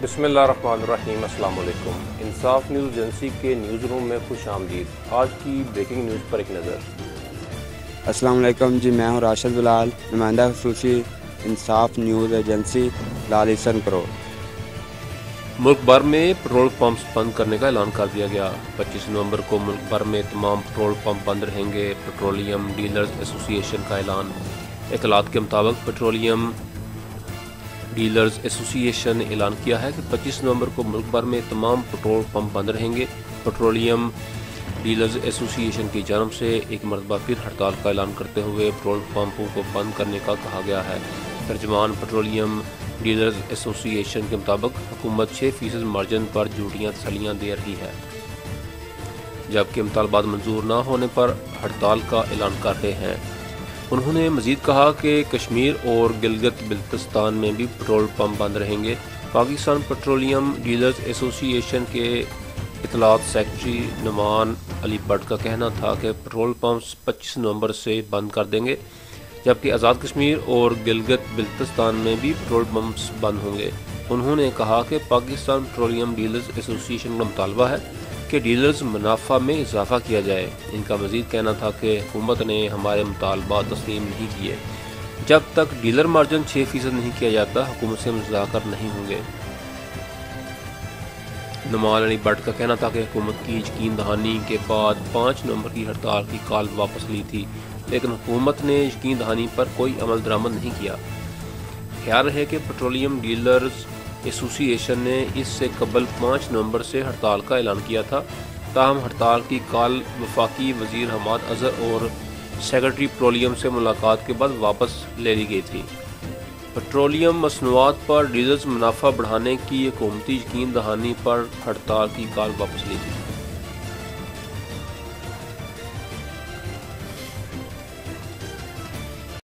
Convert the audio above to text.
بسم اللہ الرحمن الرحیم۔ السلام علیکم۔ انصاف نیوز ایجنسی کے نیوز روم میں خوش آمدید۔ آج کی بریکنگ نیوز پر ایک نظر۔ السلام علیکم جی، میں ہوں راشد بلال، نمائندہ خصوصی انصاف نیوز ایجنسی لالیسن کرو۔ ملک بھر میں پٹرول پمپس بند کرنے کا اعلان کر دیا گیا۔ 25 نومبر کو ملک بھر میں تمام پٹرول پمپ بند رہیں گے۔ پیٹرولیم ڈیلرز ایسوسی ایشن کا اعلان۔ اطلاعات کے مطابق پیٹرولیم ڈیلرز ایسوسی ایشن نے اعلان کیا ہے کہ 25 نومبر کو ملک بھر میں تمام پٹرول پمپ بند رہیں گے۔ پیٹرولیم ڈیلرز ایسوسی ایشن کی جانب سے ایک مرتبہ پھر ہڑتال کا اعلان کرتے ہوئے پٹرول پمپوں کو بند کرنے کا کہا گیا ہے۔ ترجمان پیٹرولیم ڈیلرز ایسوسی ایشن کے مطابق حکومت 6% مارجن پر جھوٹیاں تسلیاں دے رہی ہے، جبکہ مطالبات منظور نہ ہونے پر ہڑتال کا اعلان کر رہے ہیں۔ انہوں نے مزید کہا کہ کشمیر اور گلگت بلتستان میں بھی پٹرول پمپ بند رہیں گے۔ پاکستان پیٹرولیم ڈیلرز ایسوسی ایشن کے اطلاعات سیکرٹری نعمان علی بٹ کا کہنا تھا کہ پٹرول پمپس 25 نومبر سے بند کر دیں گے، جبکہ آزاد کشمیر اور گلگت بلتستان میں بھی پٹرول پمپس بند ہوں گے۔ انہوں نے کہا کہ پاکستان پیٹرولیم ڈیلرز ایسوسی ایشن کا مطالبہ ہے کہ ڈیلرز منافع میں اضافہ کیا جائے۔ ان کا مزید کہنا تھا کہ حکومت نے ہمارے مطالبات تسلیم نہیں کیے۔ جب تک ڈیلر مارجن 6% نہیں کیا جاتا، حکومت سے مذاکرات نہیں ہوں گے۔ نعمان علی بٹ کا کہنا تھا کہ حکومت کی یقین دہانی کے بعد 5 نومبر کی ہڑتال کی کال واپس لی تھی، لیکن حکومت نے یقین دہانی پر کوئی عمل درآمد نہیں کیا۔ خیال رہے کہ پیٹرولیم ڈیلرز ایسوسی ایشن نے اس سے قبل 5 نومبر سے ہڑتال کا اعلان کیا تھا، تاہم ہڑتال کی کال وفاقی وزیر حماد اظہر اور سیکرٹری پیٹرولیم سے ملاقات کے بعد واپس لے لی گئی تھی۔ پیٹرولیم مصنوعات پر ڈیلرز منافع بڑھانے کی حکومتی یقین دہانی پر ہڑتال کی کال واپس لی تھی۔